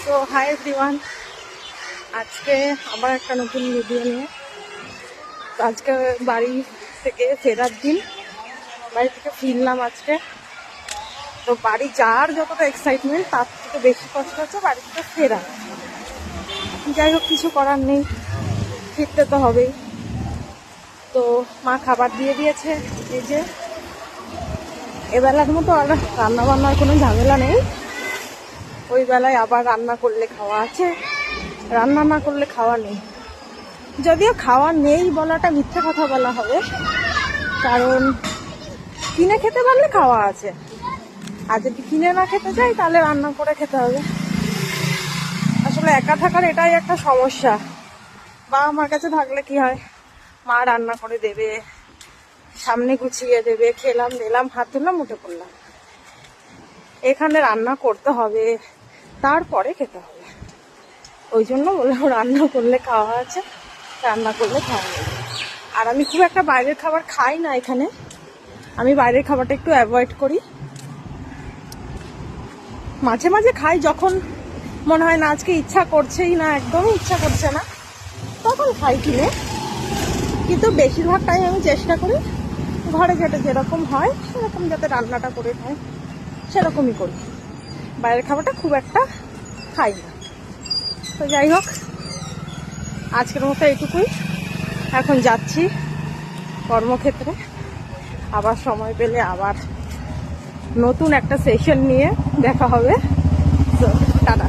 So hi everyone, আজকে আবার একটা নতুন ভিডিও নিয়ে। আজকে বাড়ি থেকে ফেরার দিন, বাড়ি থেকে ফিরলাম আজকে। তো বাড়ি যাওয়ার যতটা এক্সাইটমেন্ট তার থেকে বেশি কষ্ট হচ্ছে বাড়ি থেকে ফেরা। যাই হোক, কিছু করার নেই, ফিরতে তো হবেই। তো মা খাবার দিয়ে দিয়েছে, এই যে এবেলার মতো আর রান্না বান্নার কোনো ঝামেলা নেই। ওই বেলায় আবার রান্না করলে খাওয়া আছে, রান্না না করলে খাওয়া নেই। যদিও খাওয়া নেই বলাটা মিথ্যে কথা বলা হবে, কারণ কিনে খেতে পারলে খাওয়া আছে, আর যদি কিনে না খেতে চাই তাহলে রান্না করে খেতে হবে। আসলে একা থাকার এটাই একটা সমস্যা। বাবা মার কাছে থাকলে কি হয়, মা রান্না করে দেবে, সামনে গুছিয়ে দেবে, খেলাম দিলাম, হাত তুললাম, উঠে পড়লাম। এখানে রান্না করতে হবে, তারপরে খেতে হবে। ওই জন্য বললাম রান্না করলে খাওয়া আছে, রান্না করলে খাওয়া নেই। আর আমি খুব একটা বাইরের খাবার খাই না এখানে, আমি বাইরের খাবারটা একটু অ্যাভয়েড করি। মাঝে মাঝে খাই, যখন মনে হয় না আজকে ইচ্ছা করছেই না, একদমই ইচ্ছা করছে না, তখন খাই কিনে। কিন্তু বেশিরভাগ টাইম আমি চেষ্টা করি ঘরে যেটা যেরকম হয় সেরকম যাতে রান্নাটা করে খাই, সেরকমই করি। বাইরের খাবারটা খুব একটা খাই না। তো যাই হোক, আজকের মতো এইটুকুই। এখন যাচ্ছি কর্মক্ষেত্রে, আবার সময় পেলে আবার নতুন একটা সেশন নিয়ে দেখা হবে। তো টাটা।